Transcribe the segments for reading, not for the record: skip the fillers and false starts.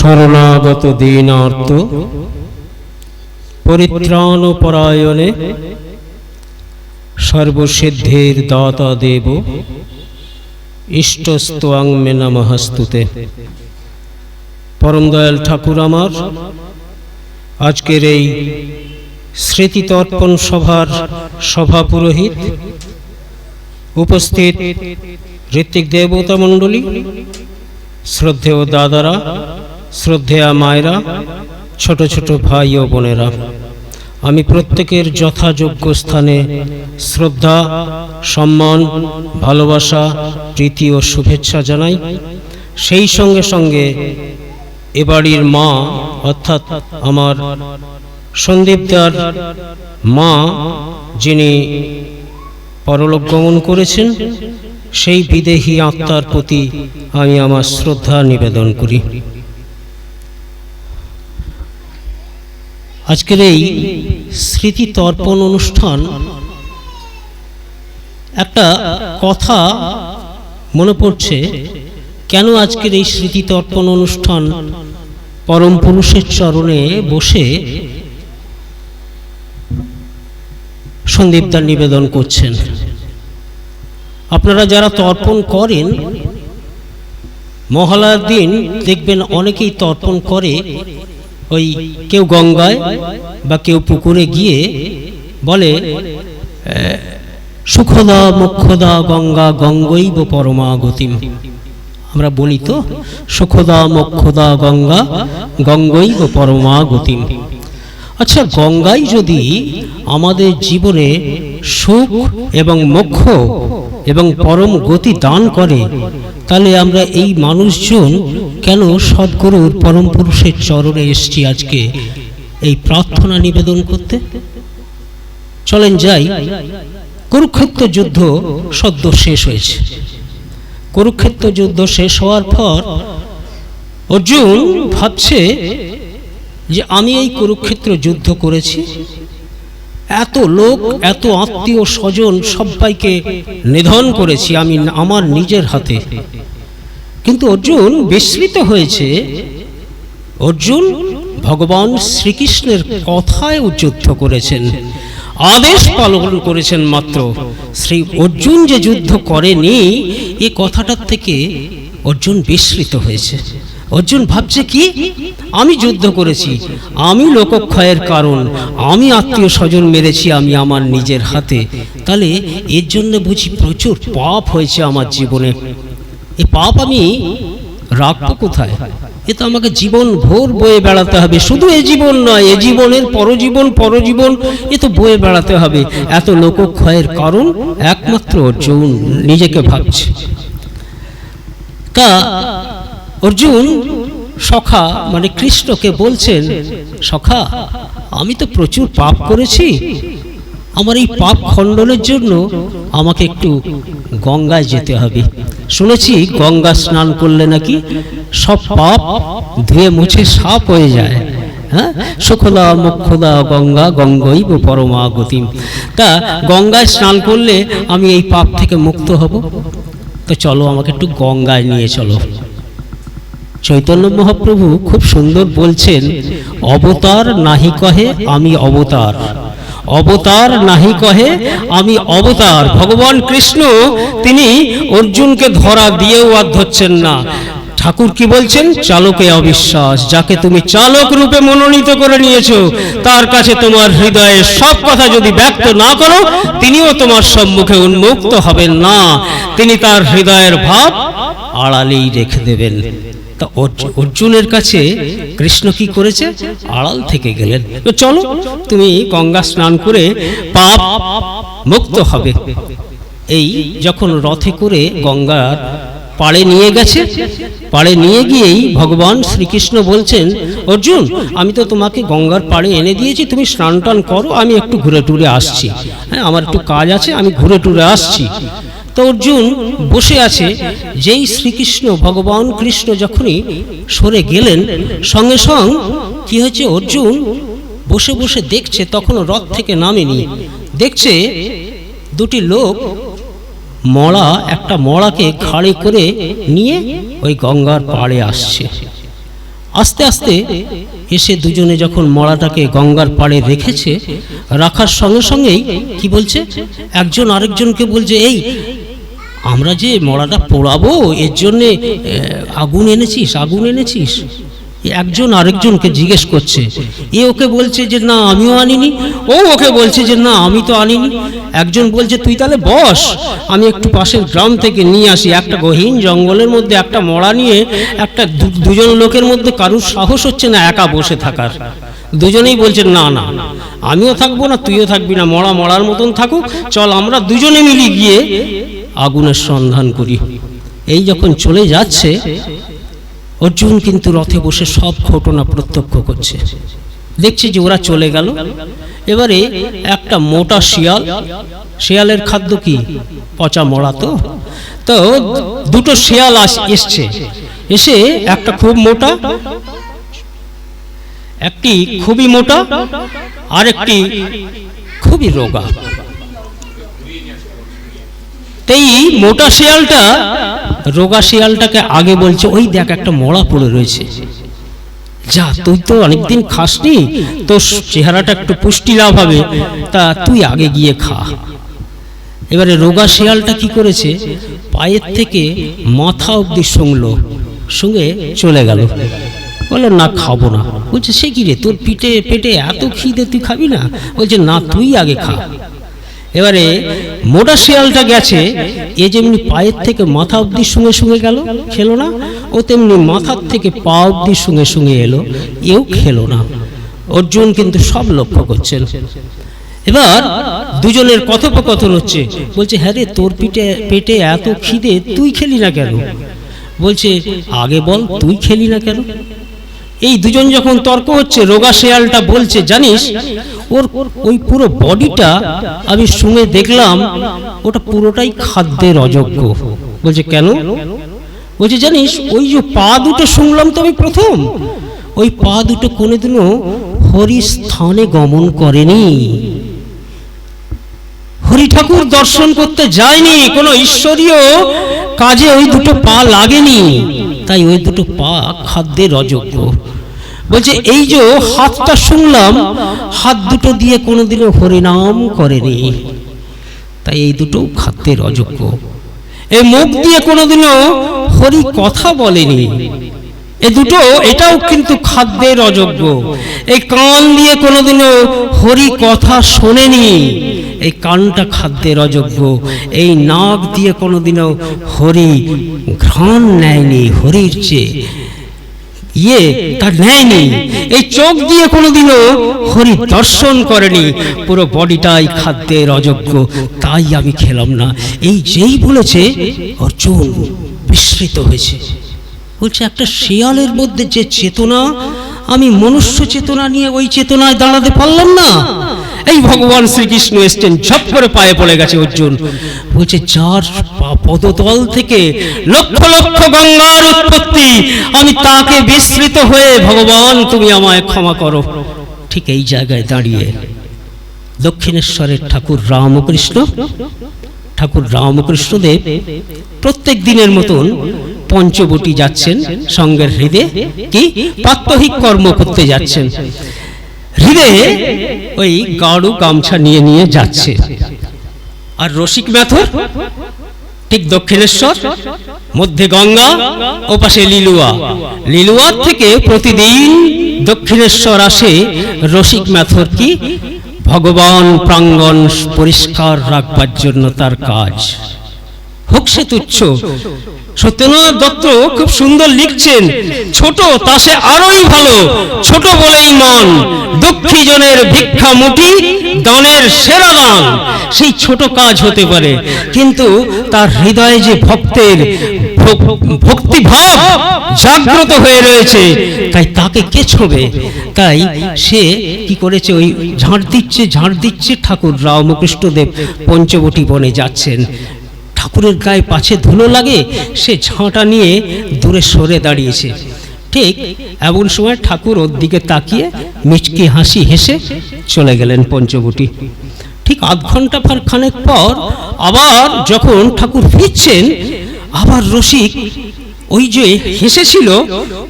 শরণাগত দীনার্ত পরিত্রাণপরায়ণে সর্বসিদ্ধির দাতা দেব ইষ্টস্তোয়াং মে নমঃস্তুতে। পরম দয়াল ঠাকুর আমার আজকের এই স্মৃতিতর্পণ সভার সভাপুরোহিত, উপস্থিত ঋত্বিক দেবতা মণ্ডলী, শ্রদ্ধেয় দাদারা, শ্রদ্ধেয়া মায়েরা, ছোট ছোট ভাই ও বোনেরা, আমি প্রত্যেকের যথাযোগ্য স্থানে শ্রদ্ধা, সম্মান, ভালোবাসা, প্রীতি ও শুভেচ্ছা জানাই। সেই সঙ্গে সঙ্গে এ বাড়ির মা অর্থাৎ আমার সন্দীপদার মা, যিনি পরলোক গমন করেছেন, সেই বিদেহী আত্মার প্রতি আমি আমার শ্রদ্ধা নিবেদন করি। আজকের এই স্মৃতি তর্পণ অনুষ্ঠান, একটা কথা মনে পড়ছে, কেন আজকের এই স্মৃতি তর্পণ অনুষ্ঠান পরম পুরুষের চরণে বসে সন্দীপদার নিবেদন করছেন। আপনারা যারা তর্পণ করেন, মহালয়ার দিন দেখবেন অনেকেই তর্পণ করে, ওই কেউ গঙ্গায় বা কেউ পুকুরে গিয়ে বলে সুখদা মুখ্যদা গঙ্গা গঙ্গৈব পরমাগতিম। আমরা বলি তো, সুখদা মুখ্যদা গঙ্গা গঙ্গৈব পরমাগতিম। আচ্ছা, গঙ্গাই যদি আমাদের জীবনে সুখ এবং মোক্ষ এবং পরম গতি দান করে, তাহলে আমরা এই মানুষজন কেন সদ্গুরুর পরম পুরুষের চরণে এসেছি আজকে এই প্রার্থনা নিবেদন করতে? চলেন যাই। কুরুক্ষেত্র যুদ্ধ সদ্য শেষ হয়েছে। কুরুক্ষেত্র যুদ্ধ শেষ হওয়ার পর অর্জুন ভাবছে যে আমি এই কুরুক্ষেত্র যুদ্ধ করেছি, এত লোক, এত আত্মীয় স্বজন সবাইকে নিধন করেছি আমি আমার নিজের হাতে। কিন্তু অর্জুন বিস্মৃত হয়েছে, অর্জুন ভগবান শ্রীকৃষ্ণের কথায় যুদ্ধ করেছেন, আদেশ পালন করেছেন মাত্র। শ্রী অর্জুন যে যুদ্ধ করেনি, এই কথাটার থেকে অর্জুন বিস্মৃত হয়েছে। অর্জুন ভাবছে কি, আমি যুদ্ধ করেছি, আমি লোকক্ষয়ের কারণ, আমি আত্মীয় স্বজন মেরেছি আমি আমার নিজের হাতে, তাহলে এর জন্য বুঝি প্রচুর পাপ হয়েছে আমার জীবনে। এই পাপ আমি রাখবো কোথায়? এ তো আমাকে জীবন ভোর বয়ে বেড়াতে হবে। শুধু এ জীবন নয়, এ জীবনের পরজীবন, পরজীবন, এ তো বয়ে বেড়াতে হবে। এত লোকক্ষয়ের কারণ একমাত্র অর্জুন নিজেকে ভাবছে। তা অর্জুন সখা মানে কৃষ্ণকে বলছেন, সখা আমি তো প্রচুর পাপ করেছি, আমার এই পাপ খণ্ডনের জন্য আমাকে একটু গঙ্গায় যেতে হবে। শুনেছি গঙ্গা স্নান করলে নাকি সব পাপ ধুয়ে মুছে সাফ হয়ে যায়। হ্যাঁ, সুখদা মুখ্যদা গঙ্গা গঙ্গৈব পরমাগতিম। তা গঙ্গায় স্নান করলে আমি এই পাপ থেকে মুক্ত হব। তো চলো, আমাকে একটু গঙ্গায় নিয়ে চলো। চৈতন্য মহাপ্রভু খুব সুন্দর বলছেন, অবতার নাহি কহে আমি অবতার, অবতার নাহি কহে আমি অবতার। ভগবান কৃষ্ণ তিনি অর্জুনকে ধরা দিয়েও আর ধরছেন না। ঠাকুর কি বলছেন? চালকে অবিশ্বাস, যাকে তুমি চালক রূপে মনোনীত করে নিয়েছো, তার কাছে তোমার হৃদয়ের সব কথা যদি ব্যক্ত না করো, তিনিও তোমার সম্মুখে উন্মুক্ত হবেন না। তিনি তার হৃদয়ের ভাব আড়ালেই রেখে দেবেন। তা অর্জুনের কাছে কৃষ্ণ কি করেছে? আড়াল থেকে গেলেন। তো চলো, তুমি গঙ্গা স্নান করে পাপ মুক্ত হবে। এই যখন রথে করে গঙ্গার পাড়ে নিয়ে গেছে, পাড়ে নিয়ে গিয়েই ভগবান শ্রীকৃষ্ণ বলছেন, অর্জুন আমি তো তোমাকে গঙ্গার পাড়ে এনে দিয়েছি, তুমি স্নান টান করো, আমি একটু ঘুরে টুরে আসছি। হ্যাঁ, আমার একটু কাজ আছে, আমি ঘুরে টুরে আসছি। তো অর্জুন বসে আছে। যেই শ্রীকৃষ্ণ ভগবান কৃষ্ণ যখনই সরে গেলেন, সঙ্গে সঙ্গে কি হয়েছে, অর্জুন বসে বসে দেখছে, তখন রথ থেকে নামেনি, দেখছে দুটি লোক মড়া, একটা মড়াকে ঘাড়ে করে নিয়ে ওই গঙ্গার পাড়ে আসছে। আস্তে আস্তে এসে দুজনে যখন মড়াটাকে গঙ্গার পাড়ে রেখেছে, রাখার সঙ্গে সঙ্গেই কি বলছে, একজন আরেকজনকে বলছে, এই আমরা যে মড়াটা পোড়াবো এর জন্যে আগুন এনেছিস? একজন আরেকজনকে জিজ্ঞেস করছে। এ ওকে বলছে যে না আমিও আনিনি, ও ওকে বলছে যে না আমি তো আনিনি। একজন বলছে তুই তাহলে বস, আমি একটু পাশের গ্রাম থেকে নিয়ে আসি। একটা গহীন জঙ্গলের মধ্যে একটা মড়া নিয়ে একটা দুজন লোকের মধ্যে কারুর সাহস হচ্ছে না একা বসে থাকার। দুজনেই বলছে না না আমিও থাকবো না, তুইও থাকবি না, মড়া মড়ার মতন থাকুক, চল আমরা দুজনে মিলে গিয়ে আগুনের সন্ধান করি। এই যখন চলে যাচ্ছে, অর্জুন কিন্তু রথে বসে সব ঘটনা প্রত্যক্ষ করছে, দেখছে যে ওরা চলে গেল। এবারে একটা মোটা শিয়ালের খাদ্য কি পচা মড়া, তো দুটো শিয়াল এসছে, এসে একটা খুব মোটা, একটি খুবই মোটা আর একটি খুবই রোগা। এই মোটা শিয়ালটা রোগা শিয়ালটাকে আগে বলছে, ওই দেখ একটা মড়া পড়ে রয়েছে, যা তুই তো অনেকদিন খাসনি, তোর চেহারাটা একটু পুষ্টি লাভ হবে, তা তুই আগে গিয়ে খা। এবারে রোগা শিয়ালটা কি করেছে, পায়ের থেকে মাথা অব্দি সঙ্গে চলে গেল, বললো না খাবো না। বলছে সে কি রে, তোর পেটে এত খিদে, তুই খাবি না? বলছে না তুই আগে খা। এবারে মোটা শিয়ালটা গেছে, এ যেমনি পায়ের থেকে মাথা অব্দি সঙ্গে গেল, খেলো না, ও তেমনি মাথার থেকে পা অব্দি সঙ্গে এলো, এও খেলো না। অর্জুন কিন্তু সব লক্ষ্য করছেন। এবার দুজনের কথোপকথন হচ্ছে, বলছে হ্যাঁ রে তোর পেটে এত খিদে, তুই খেলি না কেন? বলছে আগে বল তুই খেলি না কেন? এই দুজন যখন তর্ক হচ্ছে, রোগা শিয়ালটা বলছে জানিস ওর ওই পুরো বডিটা আমি শুনে দেখলাম ওটা পুরোটাই খাদ্যের অযোগ্য। বলছে কেন? বলছে জানিস ওই যে পা দুটো শুনলাম তো আমি প্রথম, ওই পা দুটো কোনোদিনও হরি স্থানে গমন করেনি, হরি ঠাকুর দর্শন করতে যায়নি, কোনো ঈশ্বরীয় কাজে ওই দুটো পা লাগেনি, তাই ওই দুটো পা খাদ্যের অযোগ্য। বলছে এই যে হাতটা শুনলাম, হাত দুটো দিয়ে কোনোদিনও হরিনাম করেনি, তাই এই দুটো খাদ্যের অযোগ্য। এই মুখ দিয়ে কোনোদিনও হরি কথা বলেনি, এ দুটো এটাও কিন্তু খাদ্যের অযোগ্য। এই কান দিয়ে কোনোদিনও হরি কথা শোনেনি, এই কানটা খাদ্যের অযোগ্য। এই নাক দিয়ে কোনোদিনও হরি ঘ্রাণ নেয়নি, হরির চেয়ে তার নেয়নি। এই চোখ দিয়ে কোনোদিনও হরি দর্শন করেনি, পুরো বডিটাই খাদ্যের অযোগ্য, তাই আমি খেলাম না। এই যেই বলেছে অর্জুন বিস্মৃত হয়েছে। বলছে একটা শিয়ালের মধ্যে যে চেতনা, আমি মনুষ্য চেতনা নিয়ে ওই চেতনায় দাঁড়াতে পারলাম না। এই ভগবান শ্রীকৃষ্ণ এসছেন, ঝপ করে পায়ে পড়ে গেছে অর্জুন। বলছে যার পদতল থেকে লক্ষ লক্ষ গঙ্গার উৎপত্তি, আমি তাকে বিস্মৃত হয়ে ভগবান তুমি আমায় ক্ষমা করো। ঠিক এই জায়গায় দাঁড়িয়ে দক্ষিণেশ্বরের ঠাকুর রামকৃষ্ণদেব প্রত্যেক দিনের মতন পঞ্চবটি যাচ্ছেন, সঙ্গের হৃদে কি প্রাত্যহিক কর্ম করতে যাচ্ছেন। হৃদে ওই গাড়ু গামছা নিয়ে যাচ্ছে। আর রসিক ম্যাথর ঠিক দক্ষিণেশ্বর, মধ্যে গঙ্গা, ও পাশে লিলুয়ার থেকে প্রতিদিন দক্ষিণেশ্বর আসে রসিক ম্যাথর কি ভগবান প্রাঙ্গণ পরিষ্কার রাখবার জন্য তার কাজ। হোক সে তুচ্ছ। সত্যেন্দ্রনাথ দত্ত খুব সুন্দর লিখছেন, ছোট তা সে আরোই ভালো, ছোট বলেই মন, দুঃখী জনের ভিক্ষা মুটি দানের সেরা দান। সেই ছোট কাজ হতে পারে, কিন্তু তার হৃদয়ে যে ভক্তের ভক্তিভাব জাগ্রত হয়ে রয়েছে, তাই তাকে কে ছোঁবে? তাই সে কি করেছে, ওই ঝাড় দিচ্ছে ঠাকুর রামকৃষ্ণদেব পঞ্চবটি বনে যাচ্ছেন। ঠাকুরের গায়ে পাছে ধুলো লাগে, সে ঝাঁটা নিয়ে দূরে সরে দাঁড়িয়েছে। ঠিক এমন সময় ঠাকুর ওর দিকে তাকিয়ে মিচকি হাসি হেসে চলে গেলেন পঞ্চবটি। ঠিক আধ ঘন্টা খানেক পর আবার যখন ঠাকুর ফিরছেন, আবার রসিক ওই যে হেসেছিল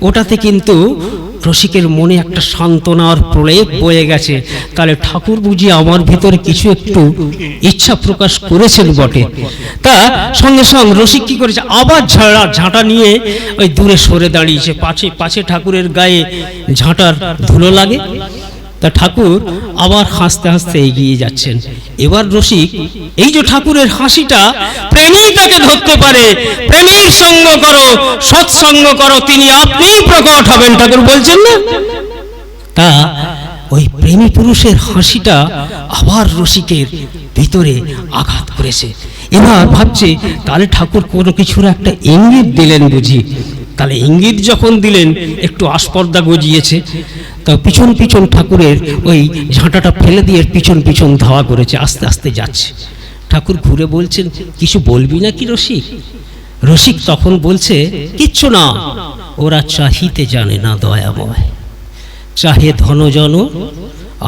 ওটাতে কিন্তু রসিকের মনে একটা সান্ত্বনার প্রলেপ বয়ে গেছে, তাহলে ঠাকুর বুঝি আমার ভিতরে কিছু একটু ইচ্ছা প্রকাশ করেছেন বটে। তা সঙ্গে সঙ্গে রসিক কি করেছে, আবার ঝাঁটা নিয়ে ওই দূরে সরে দাঁড়িয়েছে, পাছে ঠাকুরের গায়ে ঝাঁটার ধুলো লাগে। তা ঠাকুর আবার হাসতে হাসতে এগিয়ে যাচ্ছেন। এবার রসিক এই যে ঠাকুরের হাসিটা, প্রেমী তাকে ধরতে পারে, প্রেমীর সঙ্গ করো, সৎসঙ্গ করো, তিনি আপনিই প্রকট হবেন, ঠাকুর বলছেন না? তা ওই প্রেমী পুরুষের হাসিটা আবার রসিকের ভিতরে আঘাত করেছে। এবার ভাবছে তাহলে ঠাকুর কোনো কিছুর একটা ইঙ্গিত দিলেন বুঝি। তাহলে ইঙ্গিত যখন দিলেন একটু আস্পর্ধা গজিয়েছে, তা পিছন পিছন ঠাকুরের ওই ঝাঁটাটা ফেলে দিয়ে পিছন পিছন ধাওয়া করেছে, আস্তে আস্তে যাচ্ছে। ঠাকুর ঘুরে বলছেন, কিছু বলবি না কি রসিক? রসিক তখন বলছে, কিচ্ছু না, ওরা চাহিতে জানে না দয়াময়, চাহে ধনজন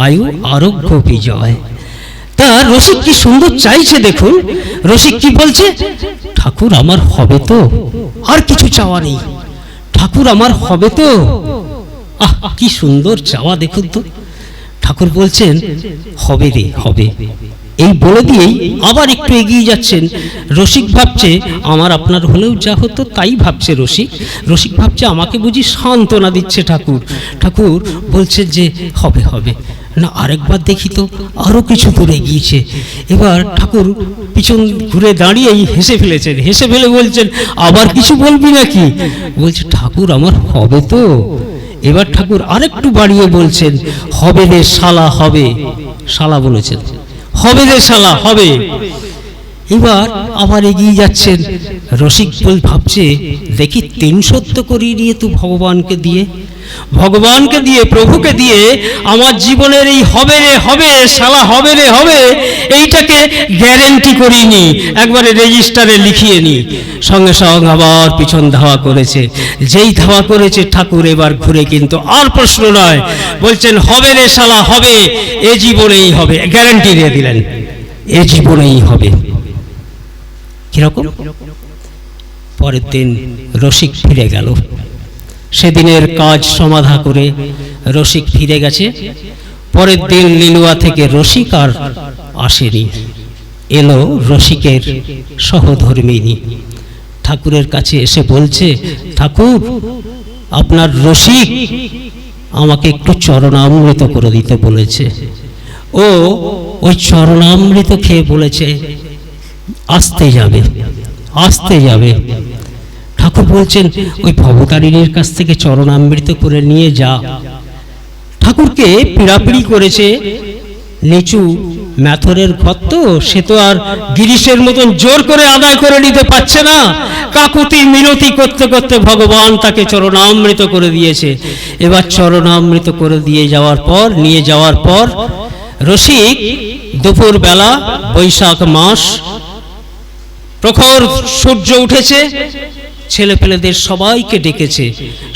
আয়ু আরোগ্য বিজয়। তা রসিক কি সুন্দর চাইছে দেখুন। রসিক কি বলছে, ঠাকুর আমার হবে তো, আর কিছু চাওয়া নেই, ঠাকুর আমার হবে তো। আহ, কি সুন্দর চাওয়া দেখুন তো। ঠাকুর বলছেন, হবে রে, হবে। এই বলে দিয়েই আবার একটু এগিয়ে যাচ্ছেন। রসিক ভাবছে আমার আপনার হলেও যা হতো তাই ভাবছে রসিক। রসিক ভাবছে আমাকে বুঝি সান্ত্বনা দিচ্ছে ঠাকুর। ঠাকুর বলছেন যে হবে, হবে না, আরেকবার দেখি তো। আরো কিছু দূরে গিয়েছে। এবার ঠাকুর পিছন ঘুরে দাঁড়িয়েই হেসে ফেলেছেন। হেসে ফেলে বলছেন, আবার কিছু বলবি নাকি? বলছে, ঠাকুর আমার হবে তো। এবার ঠাকুর আরেকটু বাড়িয়ে বলছেন, হবে রে শালা, হবে। শালা বলেছেন, হবে রে শালা, হবে। এবার আবার এগিয়ে যাচ্ছেন। রসিক ভাবছে দেখি 3 সত্য করিয়ে নিয়ে তুই ভগবানকে দিয়ে প্রভুকে দিয়ে আমার জীবনের এই হবে রে হবে, শালা হবে রে হবে, এইটাকে গ্যারেন্টি করিনি, একবারে রেজিস্টারে লিখিয়ে নি। সঙ্গে সঙ্গে আবার পিছন ধাওয়া করেছে। যেই ধাওয়া করেছে ঠাকুর এবার ঘুরে কিন্তু আর প্রশ্ন নয়, বলছেন হবে রে শালা, হবে, এ জীবনেই হবে, গ্যারেন্টি দিয়ে দিলেন, এ জীবনেই হবে। কিরকম? পরের দিন রসিক ফিরে গেল। সেদিনের কাজ সমাধা করে রসিক ফিরে গেছে। পরের দিন লিলুয়া থেকে রসিক আর আসেনি। এলো রসিকের সহধর্মিনী। ঠাকুরের কাছে এসে বলছে, ঠাকুর আপনার রসিক আমাকে একটু চরণামৃত করে দিতে বলেছে। ও ওই চরণামৃত খেয়ে বলেছে আসতে যাবে, আসতে যাবে। ঠাকুর বলছেন ওই ভবতারিণীর কাছ থেকে চরণামৃত করে নিয়ে যা। ঠাকুরকে পিড়াপিড়ি করেছে, নিচু ম্যাথরের ঘর তো, সে তো আর গিরিশের মতন জোর করে আদায় করে নিতে পারছে না। কাকুতি মিনতি করতে করতে ভগবান তাকে চরণামৃত করে দিয়েছে। এবার চরণামৃত করে নিয়ে যাওয়ার পর রসিক দুপুর বেলা, বৈশাখ মাস, প্রখর সূর্য উঠেছে, ছেলে পেলেদের সবাইকে ডেকেছে।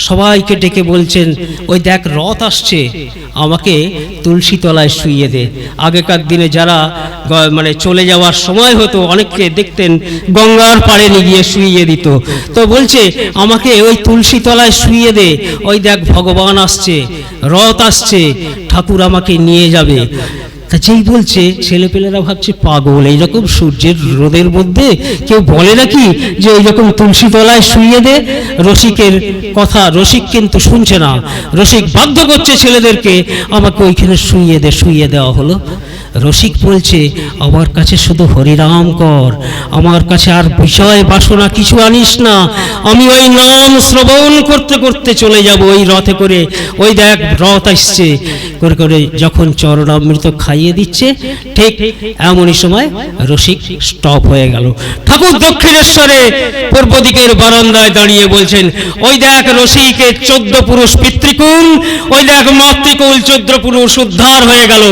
সবাইকে ডেকে বলছেন, ওই দেখ রথ আসছে, আমাকে তুলসী তলায় শুইয়ে দে। আগেকার দিনে যারা মানে চলে যাওয়ার সময় হতো, অনেককে দেখতেন গঙ্গার পাড়ে নিয়ে গিয়ে শুইয়ে দিত। তো বলছে আমাকে ওই তুলসী তলায় শুইয়ে দে, ওই দেখ ভগবান আসছে, রথ আসছে, ঠাকুর আমাকে নিয়ে যাবে। তা যেই বলছে, ছেলেপেলেরা ভাবছে পাগল, এইরকম সূর্যের রোদের মধ্যে কেউ বলে নাকি যে এইরকম তুলসী তলায় শুইয়ে দে। রসিকের কথা রসিক কিন্তু শুনছে না। রসিক বাধ্য করছে ছেলেদেরকে, আমাকে ওইখানে শুইয়ে দেওয়া হলো। রসিক বলছে আমার কাছে শুধু হরিনাম কর, আমার কাছে আর বিষয় বাসনা কিছু আনিস না। আমি ওই নাম শ্রবণ করতে করতে চলে যাব ওই রথে করে। ওই দেখ রথ আসছে করে করে যখন চরণামৃত খাইয়ে দিচ্ছে, ঠিক এমনই সময় রসিক স্টপ হয়ে গেল। ঠাকুর দক্ষিণেশ্বরে পূর্ব দিকের বারান্দায় দাঁড়িয়ে বলছেন, ওই দেখ রসিকের 14 পুরুষ পিতৃকুল, ওই দেখ মাতৃকুল 14 পুরুষ উদ্ধার হয়ে গেল,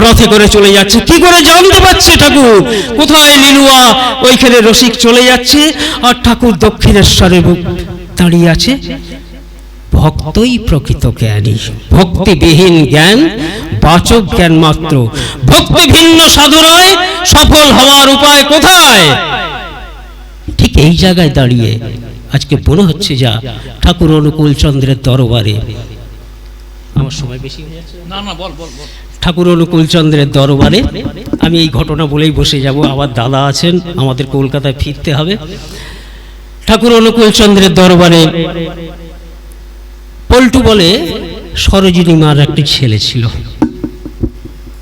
রথে করে চলে যাচ্ছে। কি করে জানতে পারছে ঠাকুর কোথায় লিলুয়া? ওইখানে রসিক চলে যাচ্ছে, আর ঠাকুর দক্ষিণেশ্বরে দাঁড়িয়ে আছে। ভক্তই প্রকৃত জ্ঞানী, ভক্তিবিহীন জ্ঞান বাচক জ্ঞান মাত্র। ভক্তি ভিন্ন সাধনায় সফল হওয়ার উপায় কোথায়? ঠিক এই জায়গায় দাঁড়িয়ে আজকে মনে হচ্ছে যা ঠাকুর অনুকূল চন্দ্রের দরবারে আমার সময় বেশি হয়ে যাচ্ছে। না না, বল বল বল। ঠাকুর অনুকূলচন্দ্রের দরবারে আমি এই ঘটনা বলেই বসে যাব, আবার দাদা আছেন, আমাদের কলকাতায় ফিরতে হবে। ঠাকুর অনুকূলচন্দ্রের দরবারে পল্টু বলে সরোজিনী মার একটি ছেলে ছিল,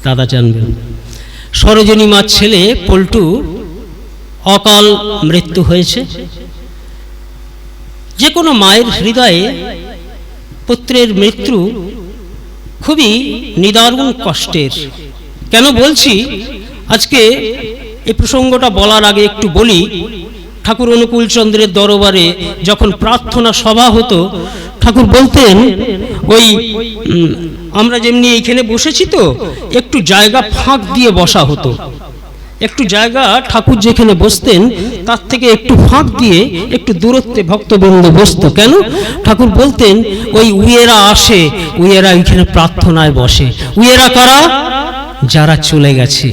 দাদা জানবেন। সরোজিনী মার ছেলে পল্টু অকাল মৃত্যু হয়েছে। যে কোনো মায়ের হৃদয়ে পুত্রের মৃত্যু খুবই নিদারুণ কষ্টের। কেন বলছি, আজকে এই প্রসঙ্গটা বলার আগে একটু বলি, ঠাকুর অনুকূলচন্দ্রের দরবারে যখন প্রার্থনা সভা হতো, ঠাকুর বলতেন ওই আমরা যেমনি এইখানে বসেছি তো একটু জায়গা ফাঁক দিয়ে বসা হতো, একটু জায়গা ঠাকুর যেখানে বসতেন তার থেকে একটু ফাঁক দিয়ে একটু দূরত্বে ভক্তবৃন্দ বসতো। কেন? ঠাকুর বলতেন ওই উইয়েরা আসে, উইয়েরা এইখানে প্রার্থনায় বসে। উইয়েরা কারা? যারা চলে গেছে,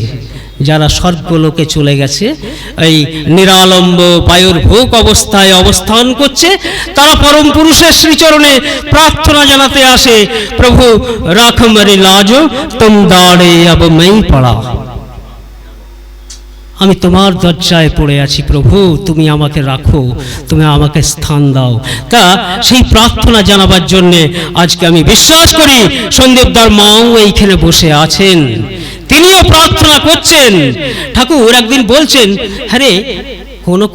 যারা স্বর্গলোকে চলে গেছে, এই নিরালম্ব বায়ুর ভোগ অবস্থায় অবস্থান করছে, তারা পরম পুরুষের শ্রীচরণে প্রার্থনা জানাতে আসে, প্রভু রাখ মেরি লাজ তুম দাঁড়ে আব মেই পড়া, আমি তোমার দরজায় পড়ে আছি প্রভু, তুমি আমাকে রাখো, তুমি আমাকে স্থান দাও। তা সেই প্রার্থনা জানাবার জন্যে আজকে আমি বিশ্বাস করি সন্দীপদার মাও এইখানে বসে আছেন, তিনিও প্রার্থনা করছেন। ঠাকুর একদিন বলছেন, হ্যাঁ রে,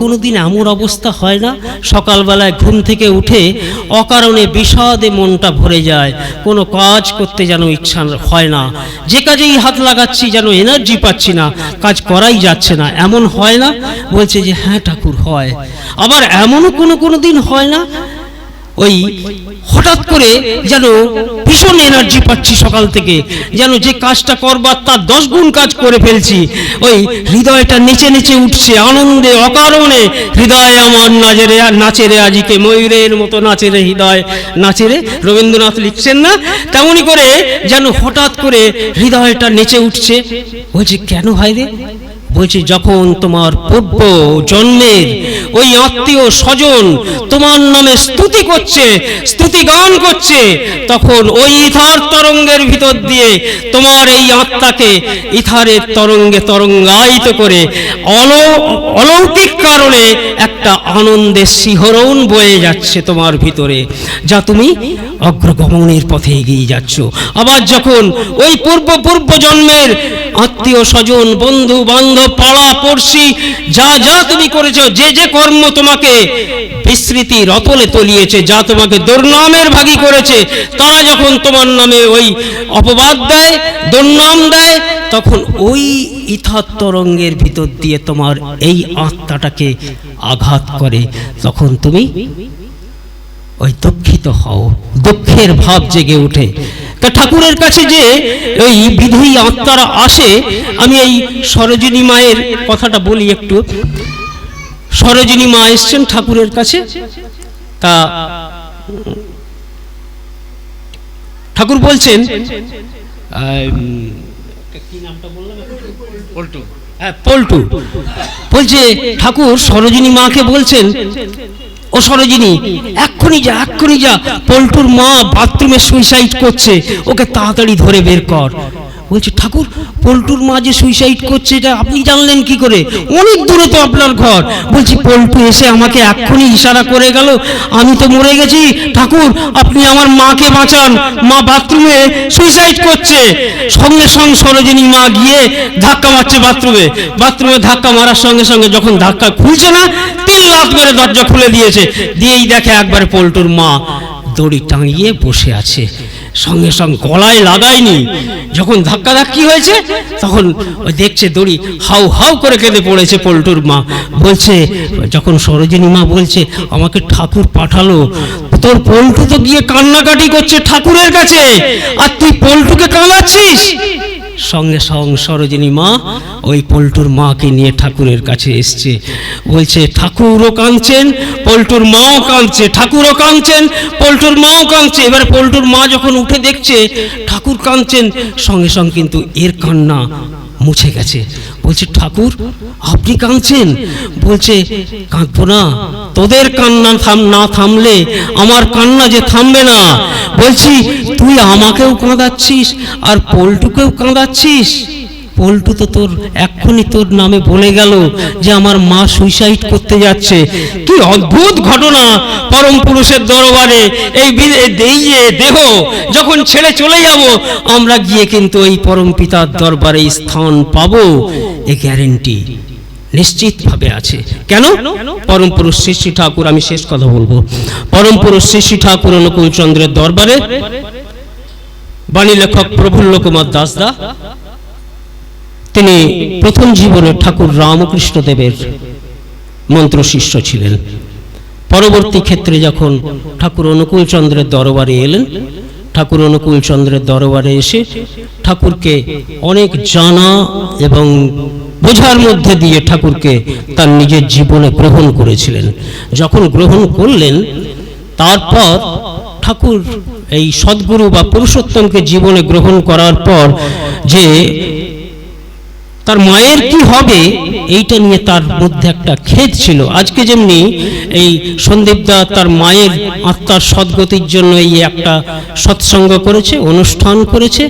কোনো দিন এমন অবস্থা হয় না, সকালবেলায় ঘুম থেকে উঠে অকারণে বিষাদে মনটা ভরে যায়, কোনো কাজ করতে যেন ইচ্ছা হয় না, যে কাজেই হাত লাগাচ্ছি যেন এনার্জি পাচ্ছি না, কাজ করাই যাচ্ছে না, এমন হয় না? বলছে যে হ্যাঁ ঠাকুর হয়। আবার এমনও কোনো দিন হয় না, ওই হঠাৎ করে যেন ভীষণ এনার্জি পাচ্ছি সকাল থেকে, যেন যে কাজটা করবার তার 10 গুণ কাজ করে ফেলছি, ওই হৃদয়টা নেচে নেচে উঠছে আনন্দে অকারণে, হৃদয় আমার নাচেরে আজিকে ময়ূরের মতো নাচেরে হৃদয় নাচেরে, রবীন্দ্রনাথ লিখছেন না? তেমনি করে যেন হঠাৎ করে হৃদয়টা নেচে উঠছে। বলছে কেন ভাই রে? বলছি যখন তোমার পূর্ব জন্মের ওই আত্মীয় স্বজন তোমার নামে স্তুতি করছে, স্তুতি গান করছে, তখন ওই ইথার তরঙ্গের ভিতর দিয়ে তোমার এই আত্মাকে ইথারের তরঙ্গে তরঙ্গায়িত করে অলৌকিক কারণে একটা আনন্দের শিহরণ বয়ে যাচ্ছে তোমার ভিতরে, যা তুমি অগ্রগমনের পথে এগিয়ে যাচ্ছ। আবার যখন ওই পূর্ব জন্মের আত্মীয় স্বজন বন্ধু বান্ধব পাড়া পড়শি যা তুমি করেছো, যে কর্ম তোমাকে বিস্মৃতির অতলে তলিয়েছে, যা তোমাকে দুর্নামের ভাগী করেছে, তারা যখন তোমার নামে ওই অপবাদ দেয়, দুর্নাম দেয়, তখন ওই ইথার তরঙ্গের ভিতর দিয়ে তোমার এই আত্মাটাকে আঘাত করে, তখন তুমি ওই দুঃখিত হও, দুঃখের ভাব জেগে ওঠে। তা ঠাকুরের কাছে যে ওই বিধেয়ী আত্মারা আসে, আমি এই সরোজিনী মায়ের কথাটা বলি একটু। সরোজিনী মা এসছেন ঠাকুরের কাছে, তা ঠাকুর বলছেন, কি নামটা বললাম? পল্টু। হ্যাঁ, পল্টু বলছে, ঠাকুর সরোজিনী মাকে বলছেন, ও সরোজিনী এক্ষুনি যা, পল্টুর মা বাথরুমে সুইসাইড করছে, ওকে তাড়াতাড়ি ধরে বের কর। বলছে ঠাকুর, পল্টুর মা যে সুইসাইড করছে এটা আপনি জানলেন কি করে? অনেক দূরে তো আপনার ঘর। বলছি পল্টু এসে আমাকে এক্ষুনি ইশারা করে গেল, আমি তো মরে গেছি, ঠাকুর আপনি আমার মাকে বাঁচান, মা বাথরুমে সুইসাইড করছে। সঙ্গে সরোজিনী মা গিয়ে ধাক্কা মারছে বাথরুমে ধাক্কা মারার সঙ্গে সঙ্গে যখন ধাক্কা খুলছে না, 3 লাফ মেরে দরজা খুলে দিয়েই দেখে একবারে পল্টুর মা দড়ি টাঙিয়ে বসে আছে, সঙ্গে গলায় লাগায়নি। যখন ধাক্কি হয়েছে তখন দেখছে দড়ি হাউ করে কেঁদে পড়েছে পল্টুর মা। বলছে, যখন সরোজিনী মা বলছে আমাকে ঠাকুর পাঠালো, তোর পল্টু তো গিয়ে কান্নাকাটি করছে ঠাকুরের কাছে, আর তুই পল্টুকে কাঁদাচ্ছিস। সঙ্গে সরোজিনী মা ওই পল্টুর মাকে নিয়ে ঠাকুরের কাছে এসছে। বলছে ঠাকুরও কাঁদছেন, পল্টুর মাও কাঁদছে, ঠাকুরও কাঁদছেন, পল্টুর মাও কাঁদছে। এবার পল্টুর মা যখন উঠে দেখছে ঠাকুর কাঁদছেন, সঙ্গে কিন্তু এর কান্না মুছে গেছে। বলছে ঠাকুর আপনি কাঁদছেন? বলছে কাঁদবো না, তোদের কান্না না থামলে আমার কান্না যে থামবে না। বলছি তুই আমাকেও কাঁদাচ্ছিস আর পল্টুকেও কাঁদাচ্ছিস। পল্টু তো তোর এক্ষুনি তোর নামে বলে গেল যে আমার মা সুইসাইড করতে যাচ্ছে। কি অদ্ভুত ঘটনা পরম পুরুষের দরবারে। এই দেহ যখন ছেড়ে চলে যাব আমরা গিয়ে কিন্তু এই পরম পিতার দরবারে স্থান পাবো, এ গ্যারেন্টি নিশ্চিতভাবে আছে। কেন? পরম পুরুষ শ্রী শ্রী ঠাকুর, আমি শেষ কথা বলবো, পরম পুরুষ শ্রী শ্রী ঠাকুর অনুকূল চন্দ্রের দরবারে বাণী লেখক প্রফুল্ল কুমার দাসদা, তিনি প্রথম জীবনে ঠাকুর রামকৃষ্ণ দেবের মন্ত্র শিষ্য ছিলেন। পরবর্তী ক্ষেত্রে যখন ঠাকুর অনুকূল চন্দ্রের দরবারে এলেন, ঠাকুর অনুকূল চন্দ্রের দরবারে এসে ঠাকুরকে অনেক জানা এবং বোঝার মধ্যে দিয়ে ঠাকুরকে তার নিজের জীবনে গ্রহণ করেছিলেন। যখন গ্রহণ করলেন তারপর ঠাকুর এই সদ্গুরু বা পুরুষোত্তমকে জীবনে গ্রহণ করার পর যে তার মায়ের কি হবে এইটা নিয়ে তার মধ্যে একটা খেদ ছিল। আজকে যেমনি এই সন্দীপদা তার মায়ের আত্মার সদ্গতির জন্য এই একটা সৎসঙ্গ করেছে, অনুষ্ঠান করেছে,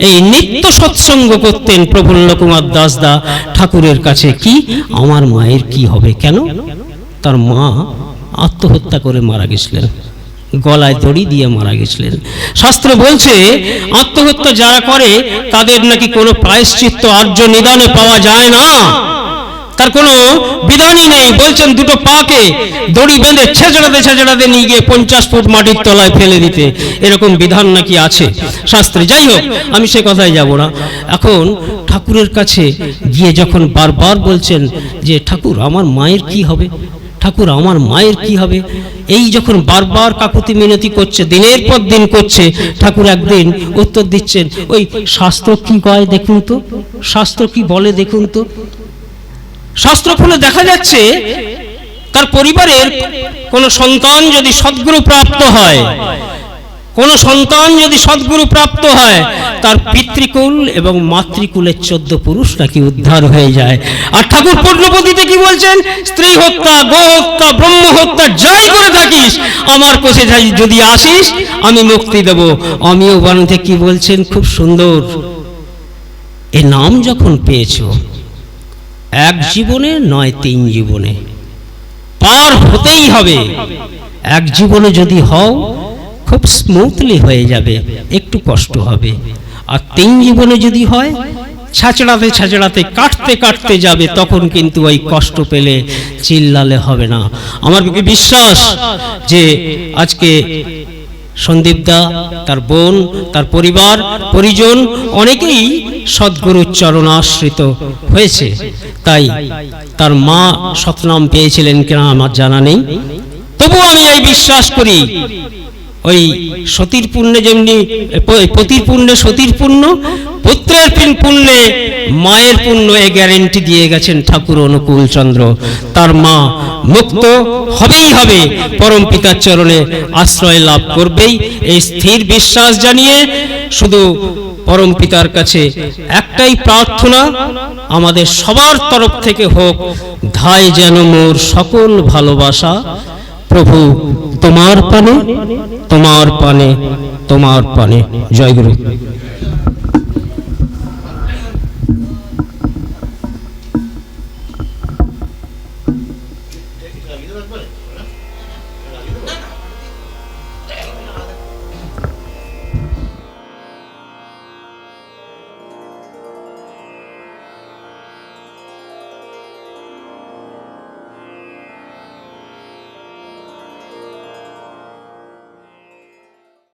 এই নিত্য সৎসঙ্গ করতেন প্রফুল্ল কুমার দাসদা ঠাকুরের কাছে। কি আমার মায়ের কি হবে? কেন? তার মা আত্মহত্যা করে মারা গেছিলেন, গলায় দড়ি দিয়ে মারা গেছিলেন। শাস্ত্র বলছে আত্মহত্যা যারা করে তাদের নাকি কোনো প্রায়শ্চিত্ত আর্য নিদানে পাওয়া যায় না, তার কোনো বিধানই নেই। বলছেন দুটো পাকে দড়ি বেঁধে ছেঁচড়াতে নিয়ে গিয়ে 50 ফুট মাটির তলায় ফেলে দিতে, এরকম বিধান নাকি আছে শাস্ত্রে। যাই হোক, আমি সে কথায় যাব না। এখন ঠাকুরের কাছে গিয়ে যখন বারবার বলছেন যে ঠাকুর আমার মায়ের কি হবে, ঠাকুর আমার মায়ের কি হবে, এই যখন বারবার কাকুতি মিনতি করছে, দিনের পর দিন করছে, ঠাকুর একদিন উত্তর দিচ্ছেন, ওই শাস্ত্র কি কয় দেখুন তো, শাস্ত্র কি বলে দেখুন তো। শাস্ত্র খুলে দেখা যাচ্ছে তার পরিবারের কোন সন্তান যদি সদ্গুরু প্রাপ্ত হয়, কোন সন্তান যদি সদ্গুরু প্রাপ্ত হয়, তার পিতৃকুল এবং মাতৃকুলের 14 পুরুষ নাকি উদ্ধার হয়ে যায়। আর ঠাকুর পূর্ণপতিতে কি বলছেন? স্ত্রী হত্যা, গো হত্যা, ব্রহ্ম হত্যা যাই করে থাকিস আমার কাছে যদি আসিস আমি মুক্তি দেব। আমিও বাণীতে কি বলছেন খুব সুন্দর, এ নাম যখন পেয়েছো এক জীবনে নয় 3 জীবনে পার হতেই হবে। এক জীবনে যদি হও খুব স্মুথলি হয়ে যাবে, একটু কষ্ট হবে। আর 3 জীবনে যদি হয় ছাঁচড়াতে কাটতে যাবে, তখন কিন্তু ওই কষ্ট পেলে চিল্লালে হবে না। আমার বিশ্বাস যে আজকে সন্দীপদা, তার বোন, তার পরিবার পরিজন অনেকেই সদ্গুরুর চরণাশ্রিত হয়েছে। তাই তার মা সৎনাম পেয়েছিলেন কিনা আমার জানা নেই, তবু আমি এই বিশ্বাস করি ওই সতীর পুণ্যে যেমনি পতির পুণ্যে সতীর পুণ্য, পুত্রের পুণ্যে মায়ের পুণ্য, এই গ্যারেন্টি দিয়ে গেছেন ঠাকুর অনুকূল চন্দ্র। তার মা মুক্ত হবেই হবে, পরম পিতার চরণে আশ্রয় লাভ করবেই, এই স্থির বিশ্বাস জানিয়ে শুধু পরম পিতার কাছে একটাই প্রার্থনা আমাদের সবার তরফ থেকে হোক, ধায় যেন মোর সকল ভালোবাসা প্রভু তোমার পানে, তোমার পানে, তোমার পানে। জয় গুরু। Gracias.